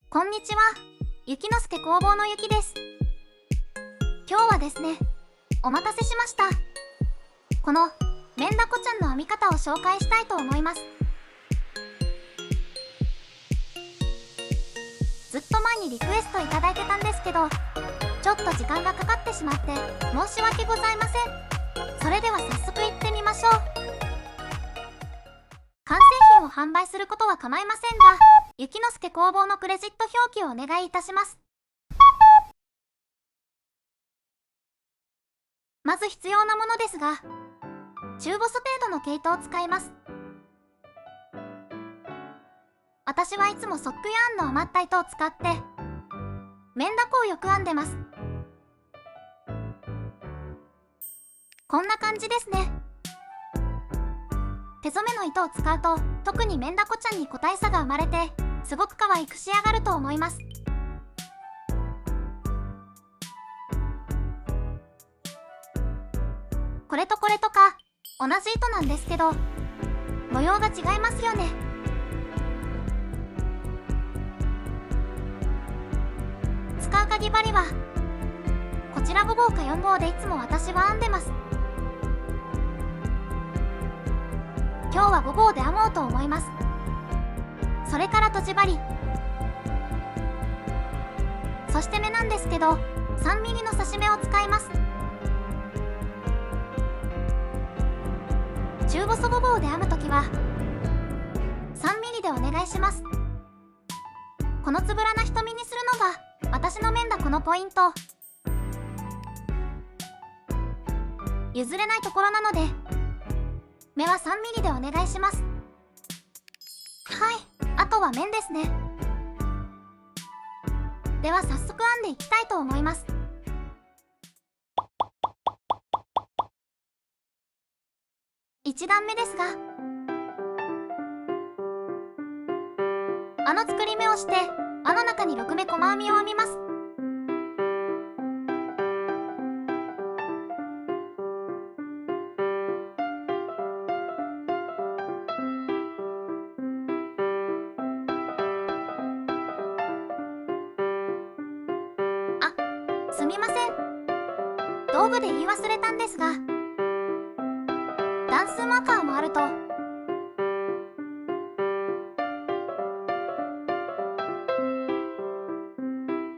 こんにちは、ゆきのすけ工房のゆきです。今日はですね、お待たせしました。このメンダコちゃんの編み方を紹介したいと思います。ずっと前にリクエストいただいてたんですけど、ちょっと時間がかかってしまって申し訳ございません。それでは早速いってみましょう。完成品を販売することは構いませんが、ゆきのすけ工房のクレジット表記をお願いいたします。まず必要なものですが、中細程度の毛糸を使います。私はいつもソックヤーンの余った糸を使ってメンダコをよく編んでます。こんな感じですね。手染めの糸を使うと特にメンダコちゃんに個体差が生まれてすごく可愛く仕上がると思います。これとこれとか同じ糸なんですけど模様が違いますよね。使うかぎ針はこちら5号か4号でいつも私は編んでます。今日は5号で編もうと思います。それからとじ針、そして目なんですけど 3mm の刺し目を使います。中細5号で編むときは 3mm でお願いします。このつぶらな瞳にするのが私のメンダコのポイント。譲れないところなので目は 3mm でお願いします。はい、あとは面ですね。では早速編んでいきたいと思います。1段目ですが、の作り目をしての中に6目細編みを編みます。すみません、道具で言い忘れたんですが、段数マーカーもあると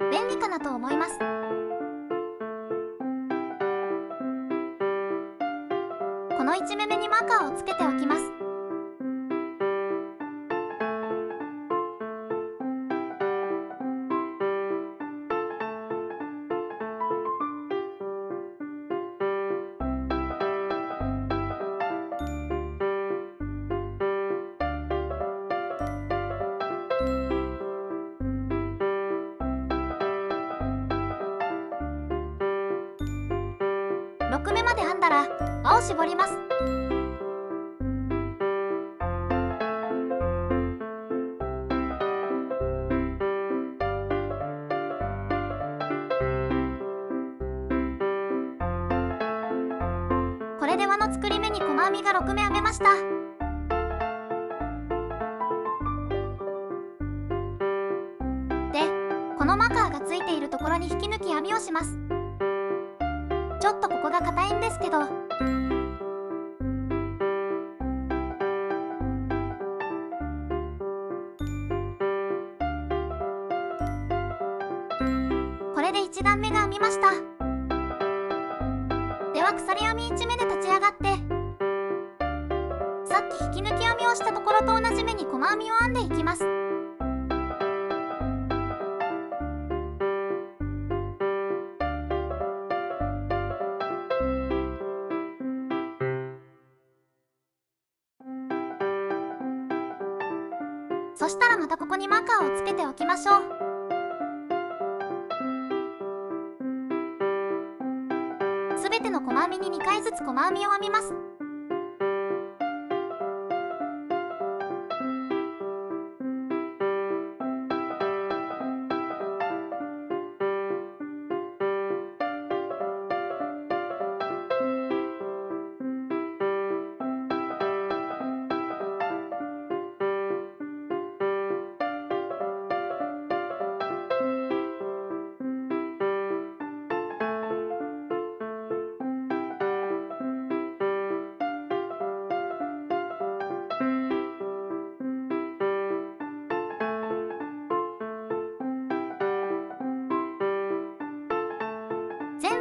便利かなと思います。この1目目にマーカーをつけておきます。6目まで編んだら輪を絞ります。これで輪の作り目に細編みが6目編めました。で、このマーカーがついているところに引き抜き編みをします。ちょっとここが硬いんですけど、これで1段目が編みました。では鎖編み1目で立ち上がって、さっき引き抜き編みをしたところと同じ目に細編みを編んでいきます。そしたらまたここにマーカーをつけておきましょう。すべての細編みに2回ずつ細編みを編みます。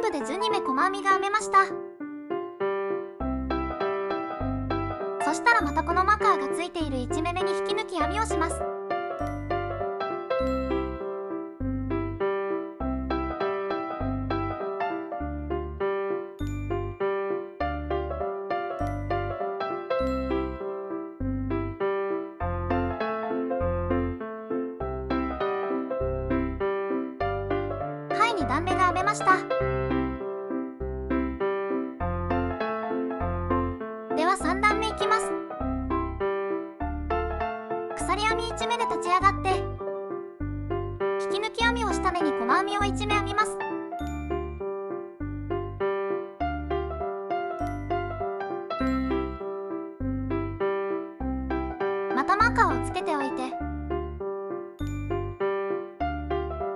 部で12目細編みが編めました。そしたらまたこのマーカーがついている1目目に引き抜き編みをします。2段目が編めました。では3段目いきます。鎖編み1目で立ち上がって引き抜き編みをした目に細編みを1目編みます。またマーカーをつけておいて、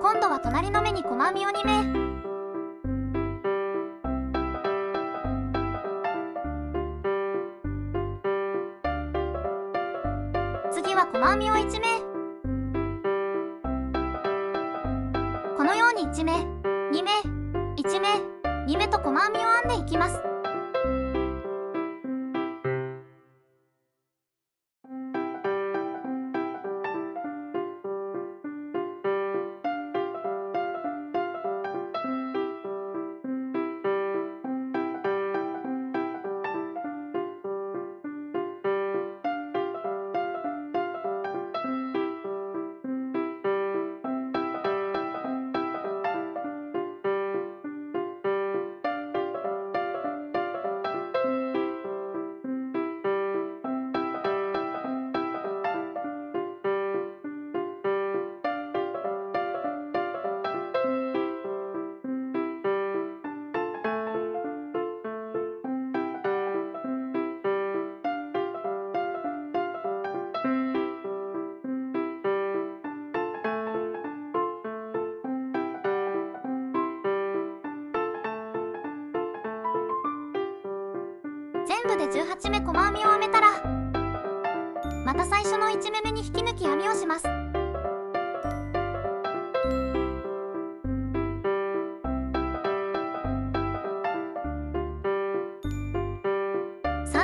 今度は隣の目に細編みを2目。次は細編みを1目。このように1目、2目、1目、2目と細編みを編んでいきます。全部で18目細編みを編めたら、また最初の1目目に引き抜き編みをします。3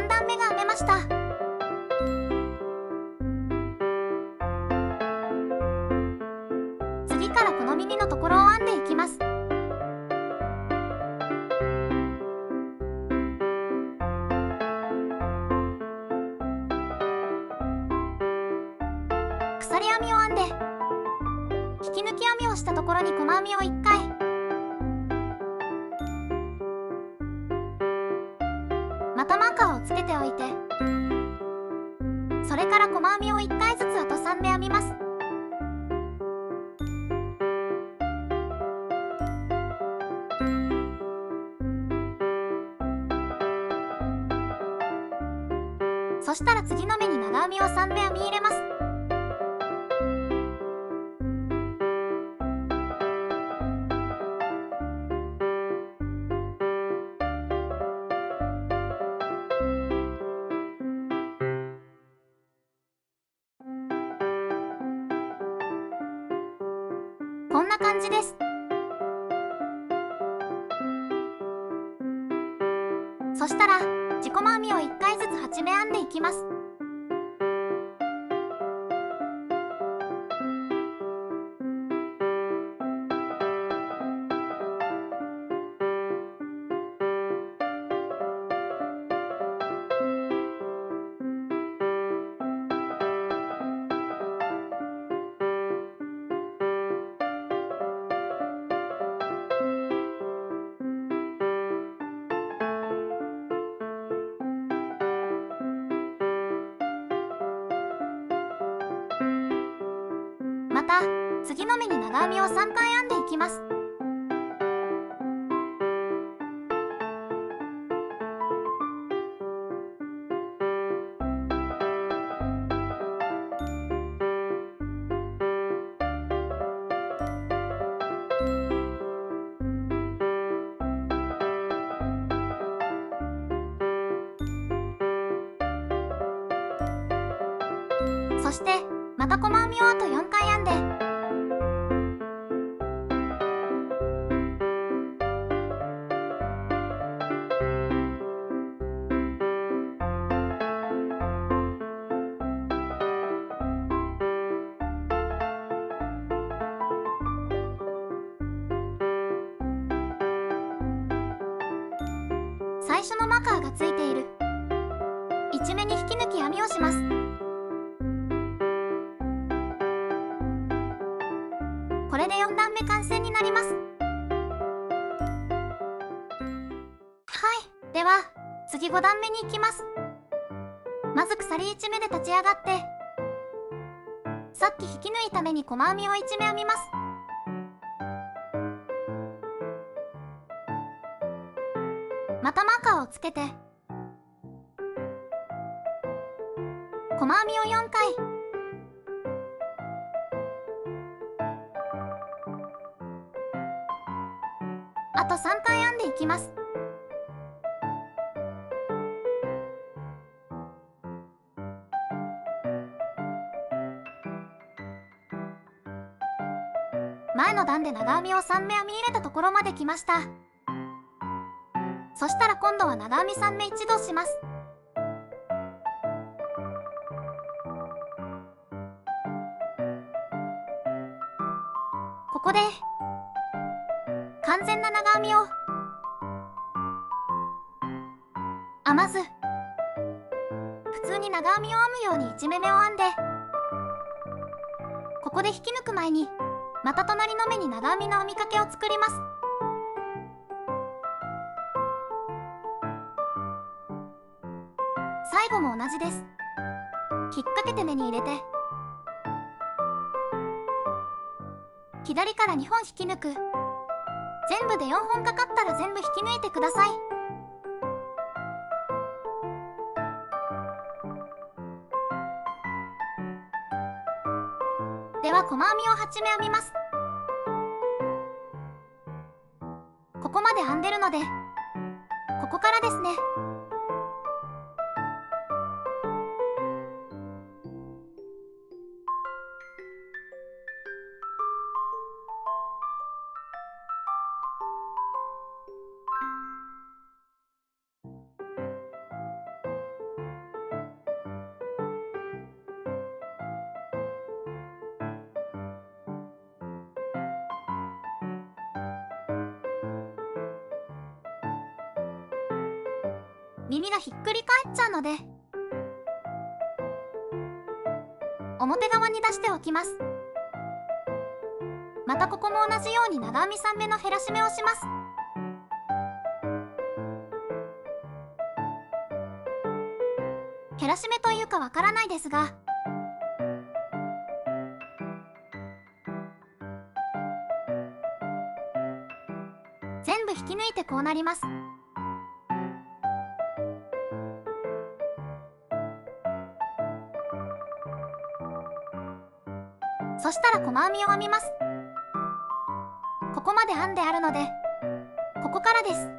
段目が編めました。次からこの耳のところを編んでいきます。鎖編みを編んで引き抜き編みをしたところに細編みを1回。またマーカーをつけておいて、それから細編みを1回ずつあと3目編みます。そしたら次の目に長編みを3目編み入れます。こんな感じです。そしたら自己細編みを1回ずつ8目編んでいきます。また次の目に長編みを3回編んでいきます。そしてまた細編みをあと4回編んで、最初のマーカーがついている1目に引き抜き編みをします。これで4段目完成になります。はい、では次5段目に行きます。まず鎖1目で立ち上がって、さっき引き抜いた目に細編みを1目編みます。またマーカーをつけて細編みを4回、あと3回編んでいきます。前の段で長編みを3目編み入れたところまで来ました。そしたら今度は長編み3目一度します。ここで完全な長編みを編まず、普通に長編みを編むように1目目を編んで、ここで引き抜く前にまた隣の目に長編みの編みかけを作ります。最後も同じです。引っ掛けて目に入れて左から2本引き抜く。全部で4本かかったら全部引き抜いてください。では細編みを8目編みます。ここまで編んでるのでここからですね。耳がひっくり返っちゃうので表側に出しておきます。またここも同じように長編み3目の減らし目をします。減らし目というかわからないですが、全部引き抜いてこうなります。そしたら細編みを編みます。ここまで編んであるのでここからです。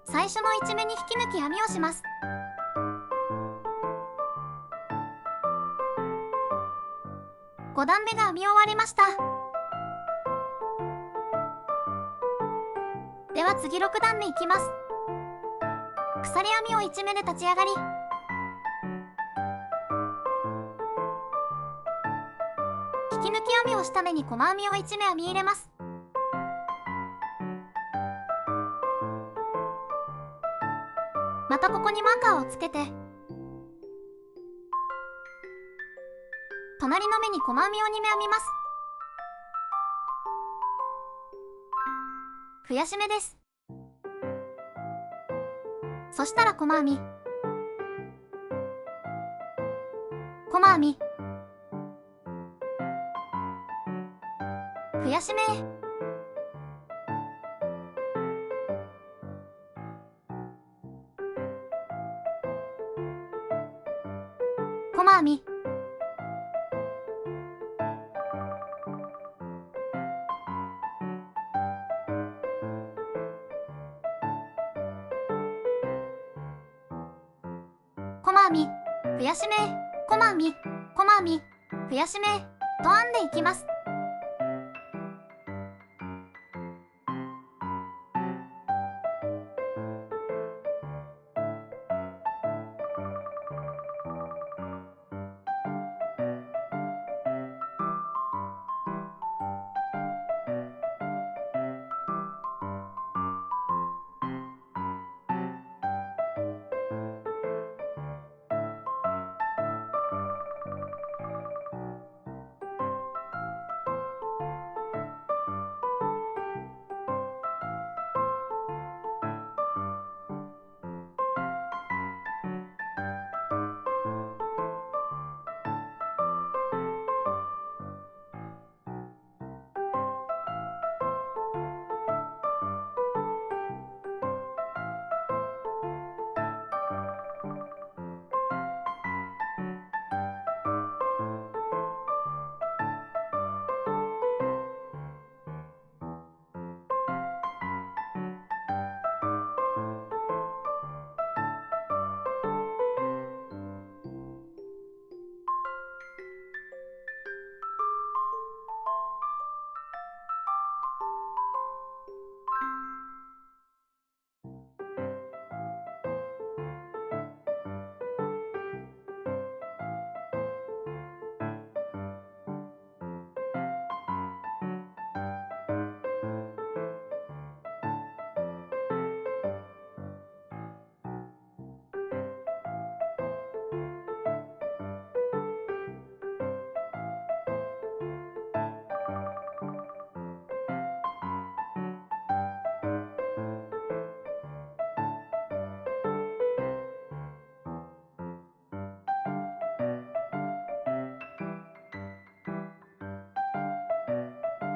最初の1目に引き抜き編みをします。5段目が編み終わりました。では次6段目いきます。鎖編みを1目で立ち上がり、引き抜き編みをした目に細編みを1目編み入れます。またここにマーカーをつけて隣の目に細編みを2目編みます。増やし目です。そしたら細編み、細編み、増やし目、細編み、細編み、増やし目、細編み、細編み、増やし目と編んでいきます。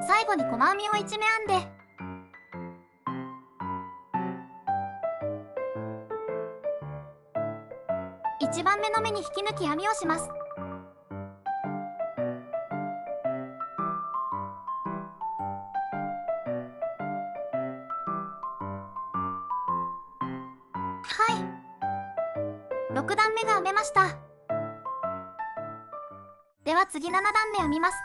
最後に細編みを1目編んで、1番目の目に引き抜き編みをします。はい、6段目が編めました。では次7段目編みます。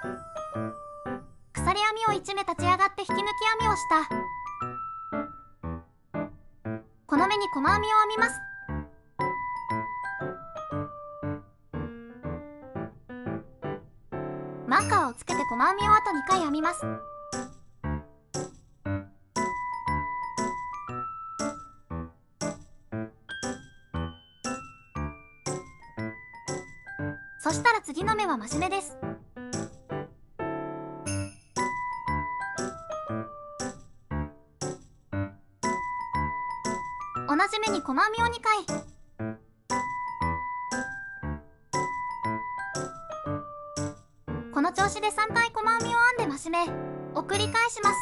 鎖編みを1目立ち上がって引き抜き編みをした。この目に細編みを編みます。マーカーをつけて細編みをあと2回編みます。そしたら次の目は増し目です。同じ目に細編みを2回。この調子で3回細編みを編んで増し目を繰り返します。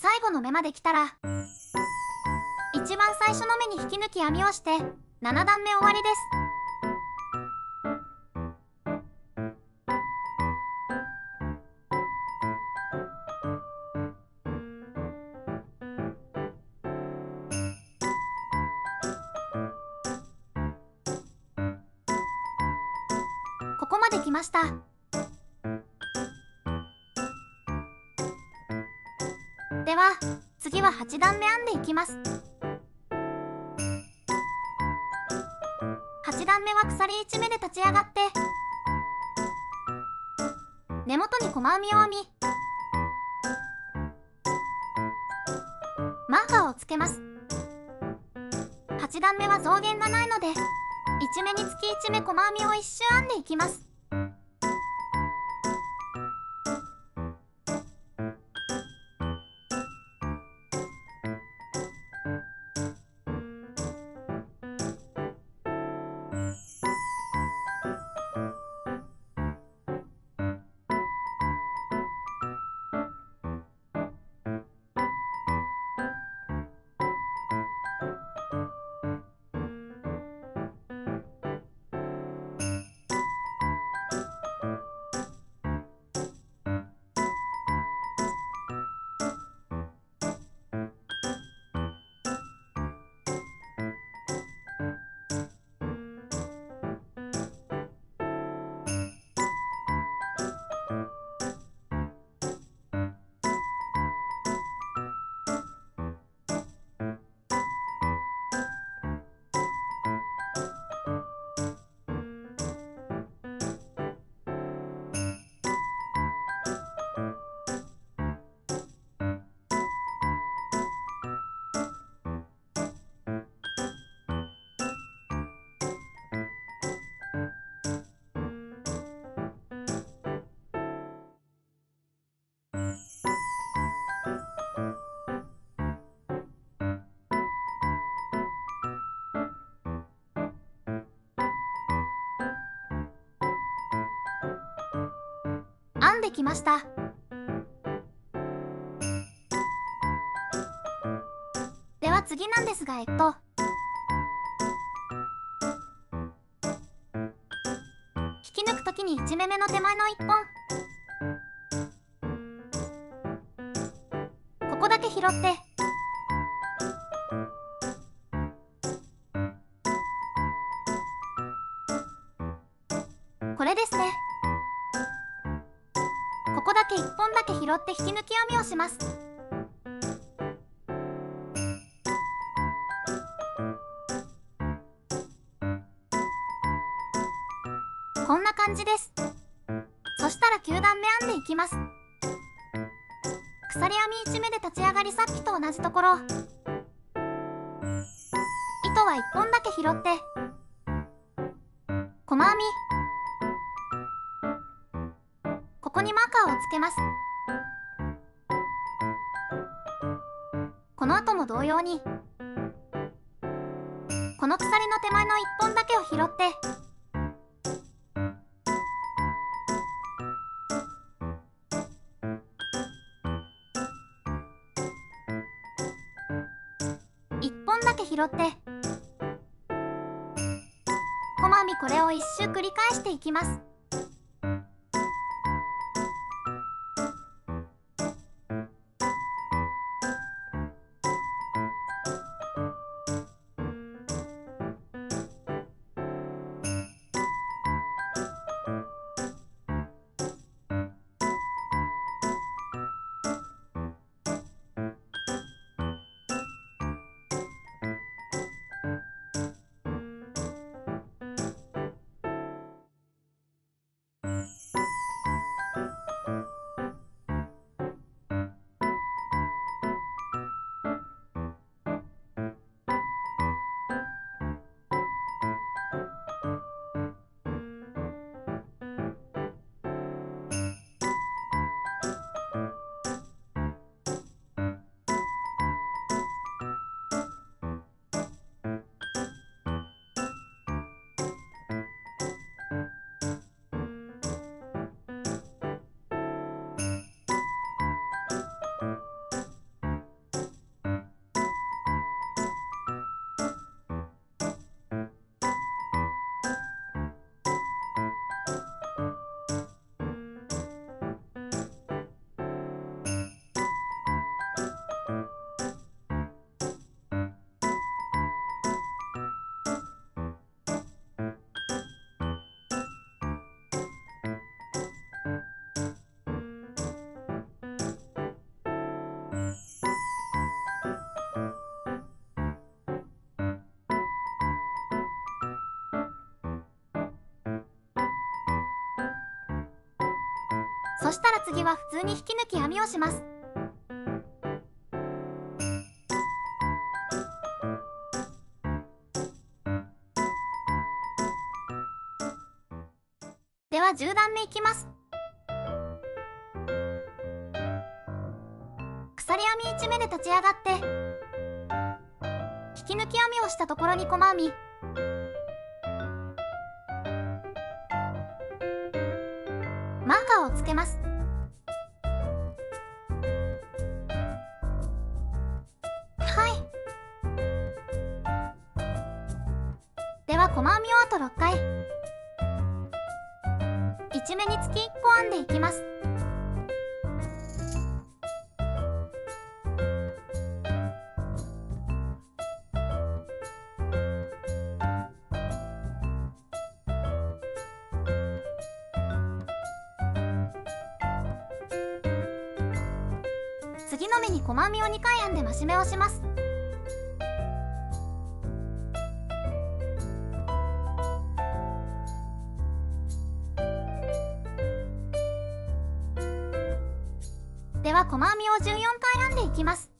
最後の目まで来たら一番最初の目に引き抜き編みをして7段目終わりです。ここまで来ました。では次は8段目編んでいきます。8段目は鎖1目で立ち上がって根元に細編みを編みマーカーをつけます。8段目は増減がないので1目につき1目細編みを1周編んでいきます。編んできました。では次なんですが、引き抜くときに1目目の手前の1本、ここだけ拾って、これですね。ここだけ1本だけ拾って引き抜き編みをします。こんな感じです。そしたら9段目編んでいきます。鎖編み1目で立ち上がり、さっきと同じところ、糸は1本だけ拾って細編み、ここにマーカーをつけます。この後も同様にこの鎖の手前の1本だけを拾って1本だけ拾って細編み、これを1周繰り返していきます。そしたら次は普通に引き抜き編みをします。では10段目いきます。鎖編み1目で立ち上がって引き抜き編みをしたところに細編み、マーカーをつけます。はい。では細編みをあと6回、1目につき1個編んでいきます。次の目に細編みを2回編んで増し目をします。では細編みを14回編んでいきます。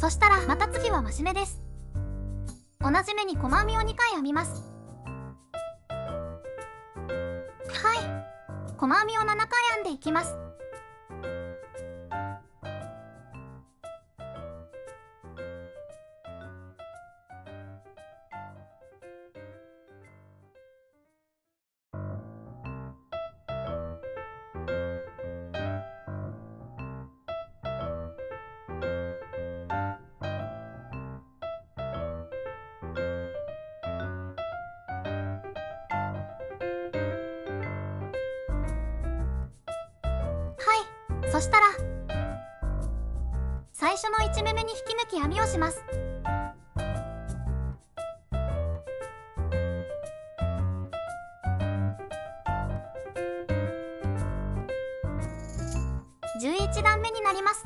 そしたらまた次は増し目です。同じ目に細編みを2回編みます。はい、細編みを7回編んでいきます。はい、そしたら最初の1目目に引き抜き編みをします。11段目になります。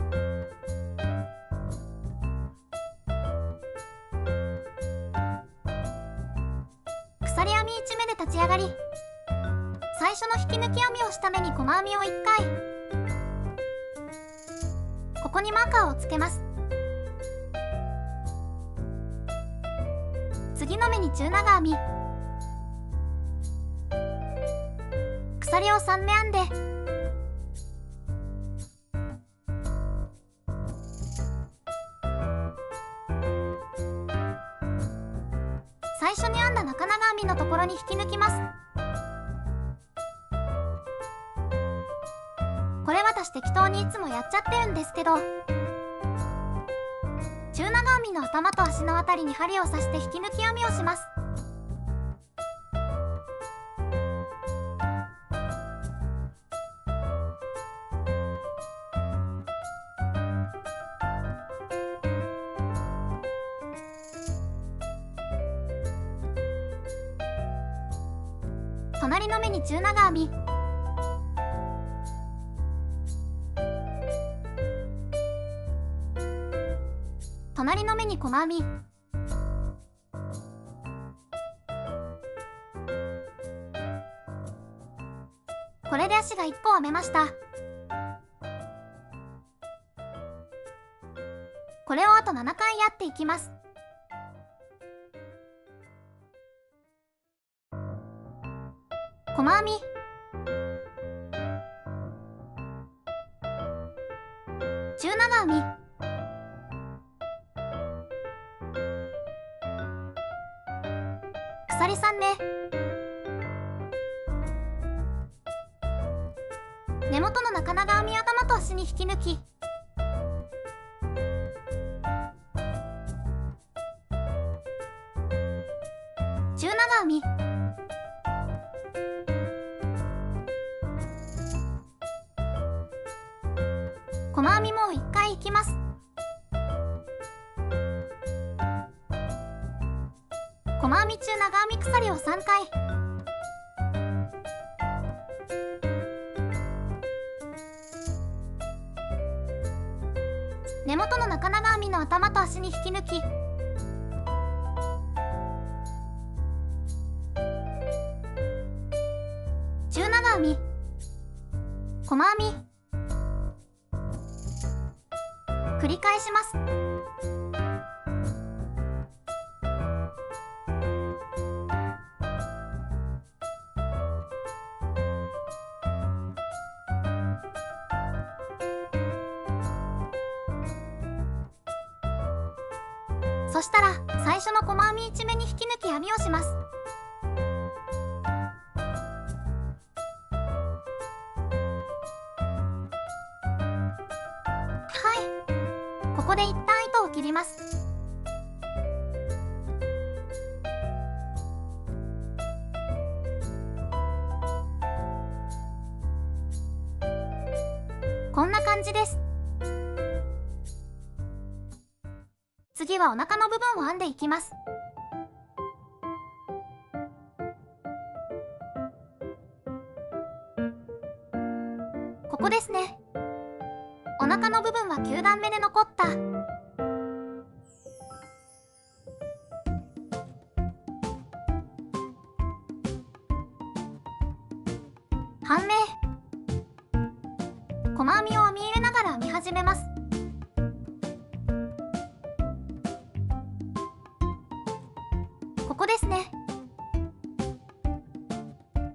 鎖編み1目で立ち上がり、最初の引き抜き編みをした目に細編みを1回、ここにマーカーをつけます。次の目に中長編み、鎖を3目編んで、最初に編んだ中長編みのところに引き抜きます。これ私適当にいつもやっちゃってるんですけど、中長編みの頭と足のあたりに針を刺して引き抜き編みをします。隣の目に中長編み、隣の目に細編み、これで足が1個編めました。これをあと7回やっていきます。細編み、中長編み、鎖3目、根元の中長編み頭と足に引き抜き、中長編み、細編みもう1回いきます。細編み中長編み鎖を3回、根元の中長編みの頭と足に引き抜き、中長編み、細編み、繰り返します。そしたら最初の細編み1目に引き抜き編みをします。はい、ここで一旦糸を切ります。こんな感じです。次はお腹の部分を編んでいきます。ここですね。お腹の部分は9段目で残った半目、細編みを編み入れながら編み始めます。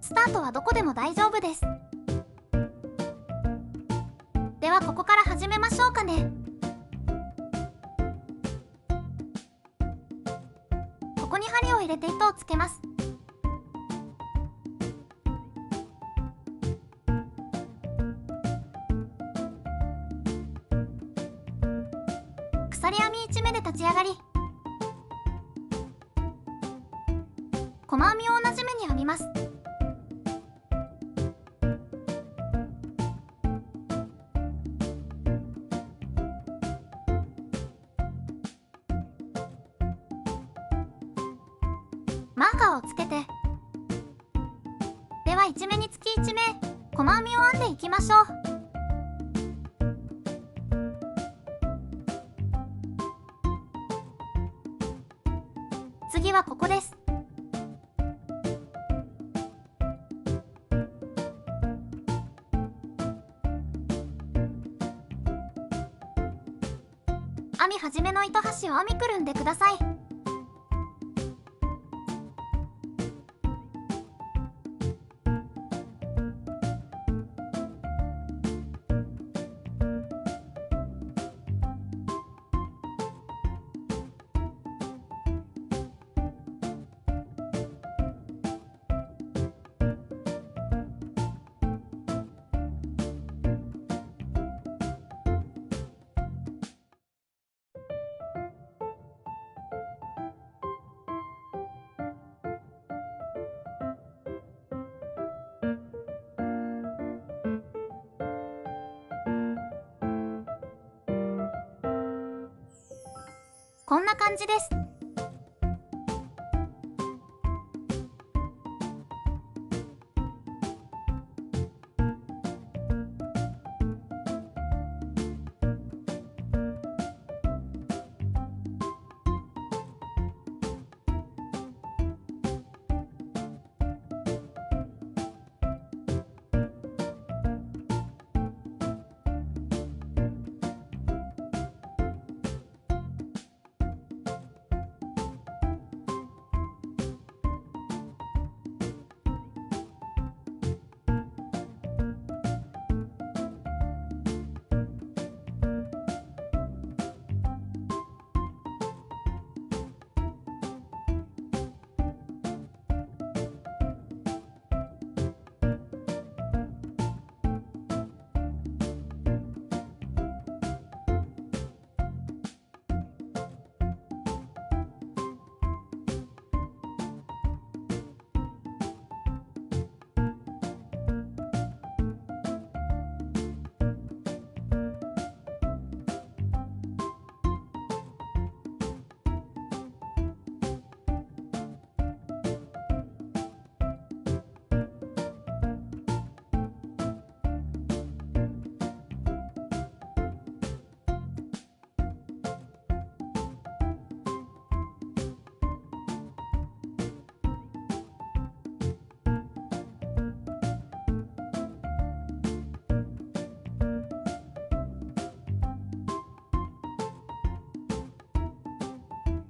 スタートはどこでも大丈夫です。ではここから始めましょうかね。ここに針を入れて糸をつけます。鎖編み1目で立ち上がり、細編みを同じ目に編みます。マーカーをつけて、では1目につき1目細編みを編んでいきましょう。次はここです。編み始めの糸端を編みくるんでください。こんな感じです。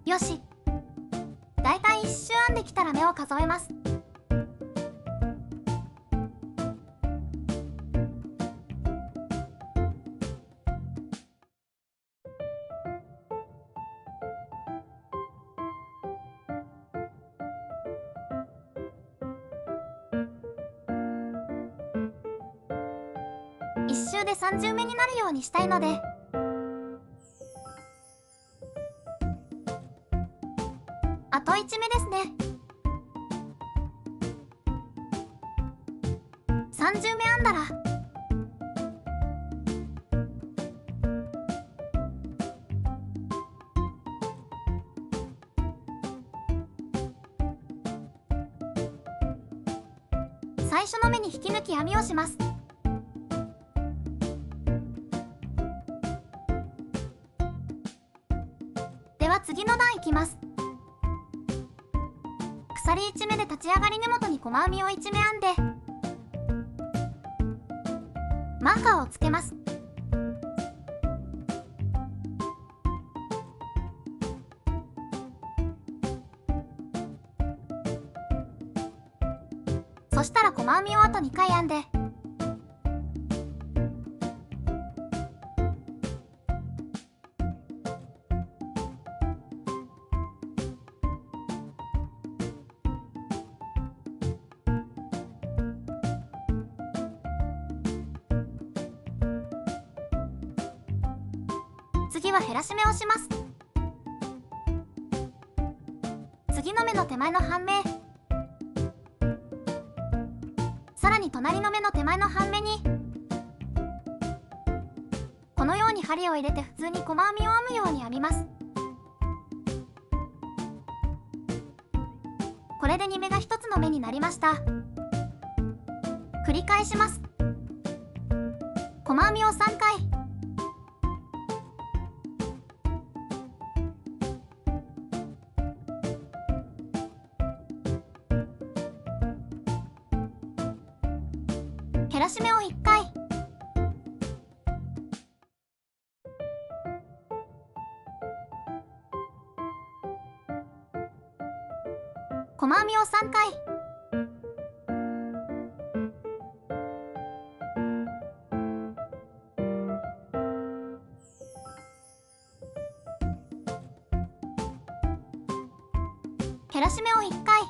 よし、だいたい1周編んできたら目を数えます。1周で30目になるようにしたいので、あと1目ですね。30目編んだら最初の目に引き抜き編みをします。では次の段いきます。鎖1目で立ち上がり根元に細編みを1目編んでマーカーをつけます。そそしたら細編みをあと2回編んで、次は減らし目をします。次の目の手前の半目、さらに隣の目の手前の半目にこのように針を入れて普通に細編みを編むように編みます。これで2目が1つの目になりました。繰り返します。細編みを3回。減らし目を1回。細編みを3回。減らし目を1回。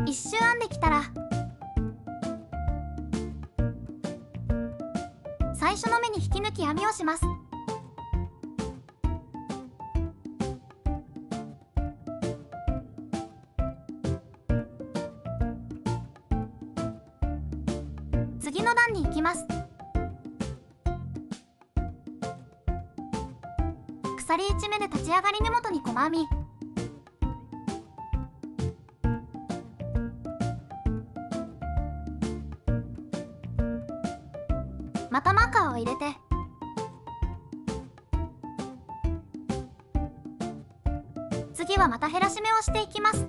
一周編んできたら最初の目に引き抜き編みをします。次の段に行きます。鎖1目で立ち上がり根元に細編み、またマーカーを入れて次はまた減らし目をしていきます。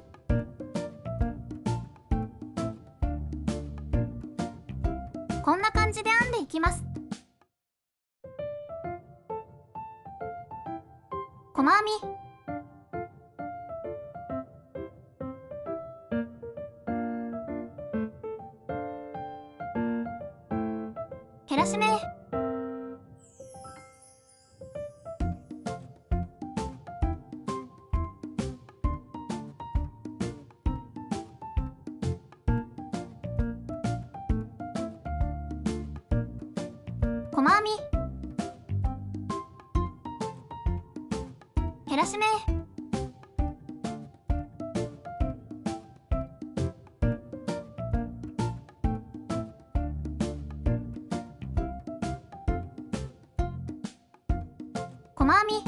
こんな感じで編んでいきます。細編み、減らし目、細編み、減らし目、細編み、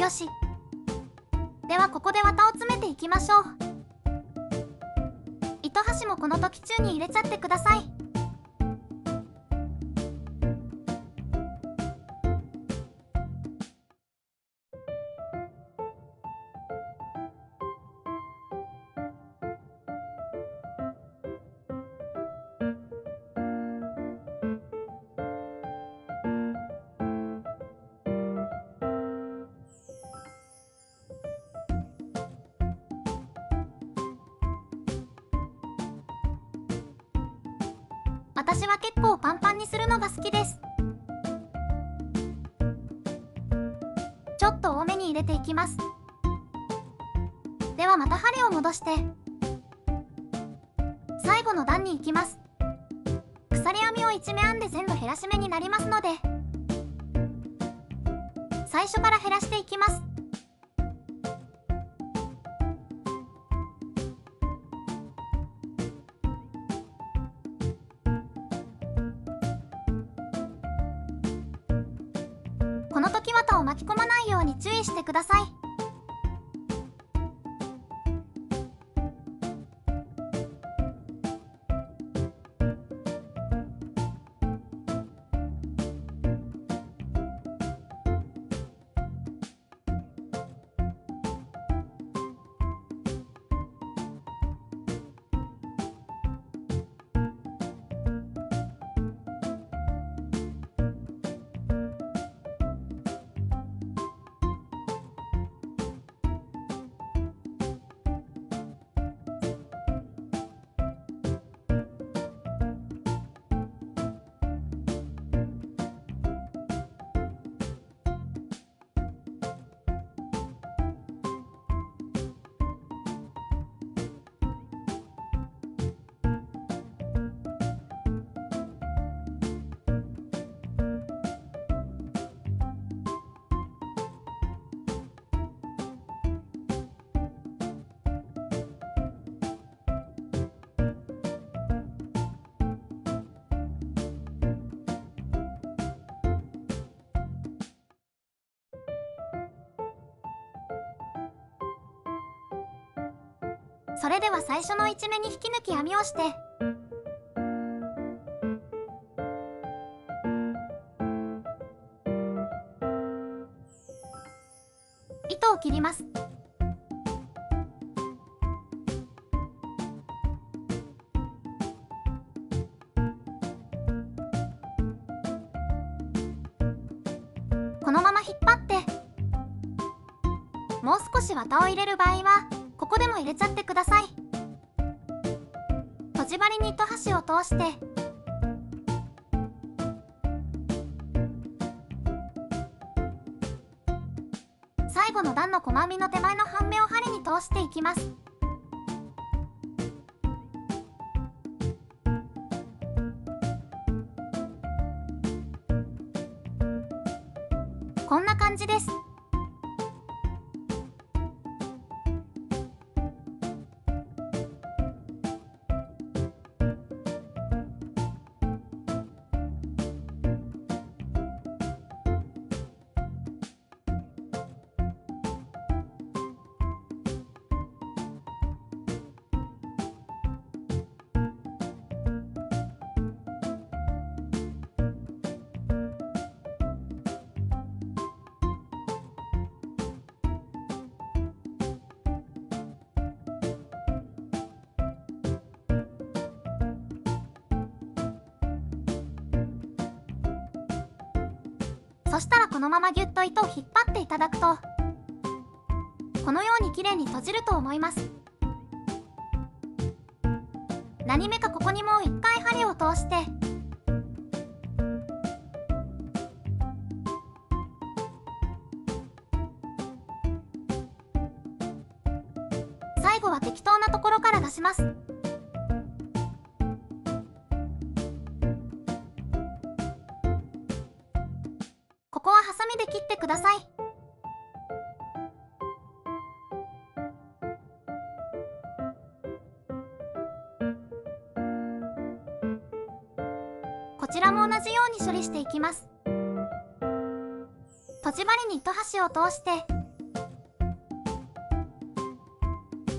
よし。ではここで綿を詰めていきましょう。糸端もこの時中に入れちゃってください。私は結構パンパンにするのが好きです。ちょっと多めに入れていきます。ではまた針を戻して最後の段に行きます。鎖編みを1目編んで全部減らし目になりますので最初から減らしていきます。この時綿を巻き込まないように注意してください。それでは最初の1目に引き抜き編みをして糸を切ります。このまま引っ張ってもう少し綿を入れる場合はここでも入れちゃってください。とじ針に糸端を通して最後の段の細編みの手前の半目を針に通していきます。こんな感じです。そしたらこのままギュッと糸を引っ張っていただくとこのように綺麗に閉じると思います。何目かここにもう一回針を通して最後は適当なところから出します。ここはハサミで切ってください。こちらも同じように処理していきます。とじ針に糸端を通して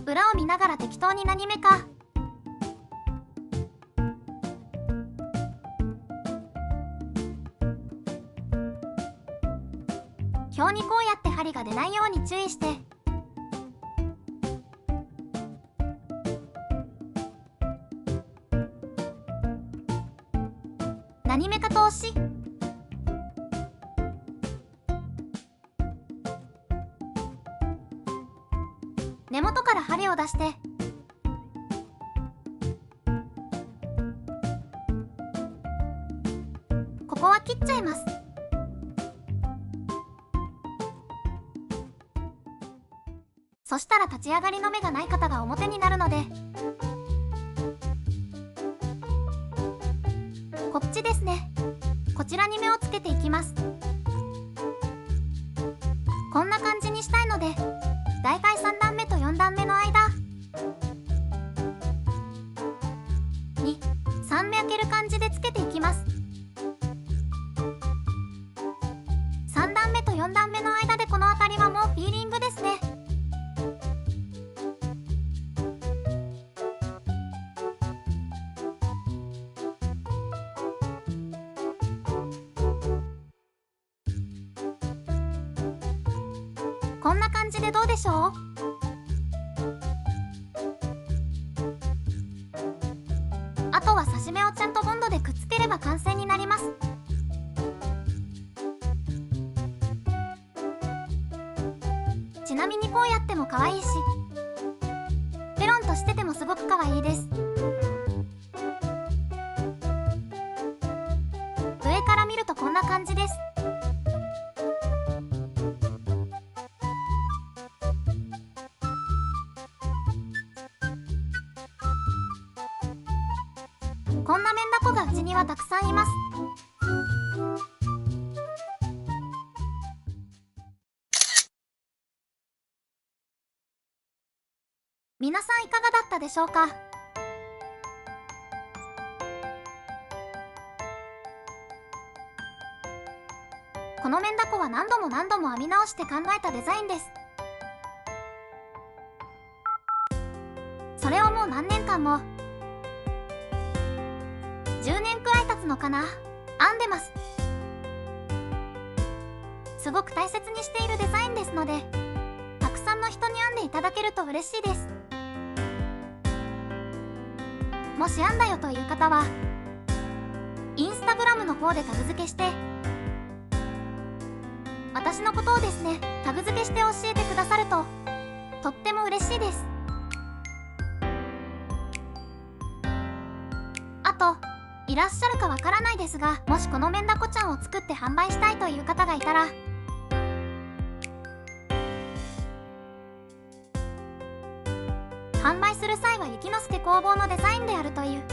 裏を見ながら適当に何目か。表にこうやって針が出ないように注意して、何目か通し、根元から針を出して、ここは切っちゃいます。そしたら立ち上がりの目がない方が表になるので、こっちですね。こちらに目をつけていきます。こんな感じにしたいので、だいたい3段目と4段目の間に3目開ける感じでつけていきます。3段目と4段目の間でこの辺りはもうフィーリングですね。こんな感じでどうでしょう？あとは刺し目をちゃんとボンドでくっつければ完成になります。ちなみにこうやっても可愛いし、ペロンとしててもすごく可愛いです。上から見るとこんな感じです。こんなメンダコがうちにはたくさんいます。皆さんいかがだったでしょうか？このメンダコは何度も何度も編み直して考えたデザインです。それをもう何年間も、10年くらい経つのかな、編んでます。すごく大切にしているデザインですので、たくさんの人に編んでいただけると嬉しいです。もし編んだよという方はインスタグラムの方でタグ付けして、私のことをですね、タグ付けして教えてくださるととっても嬉しいです。あと、いらっしゃるかわからないですが、もしこのメンダコちゃんを作って販売したいという方がいたら、販売する際は雪之助工房のデザインであるという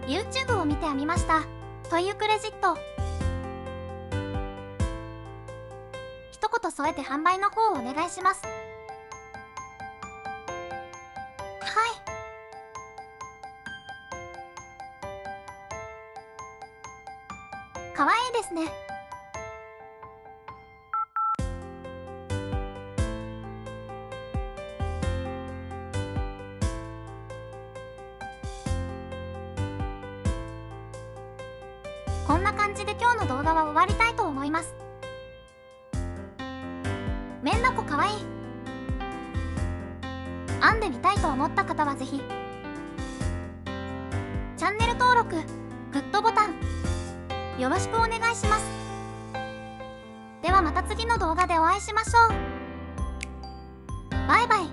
YouTube を見て編みましたというクレジット一言添えて販売の方をお願いします。はい、かわいいですね。こんな感じで今日の動画は終わりたいと思います。メンダコかわいい。編んでみたいと思った方はぜひチャンネル登録、グッドボタンよろしくお願いします。ではまた次の動画でお会いしましょう。バイバイ。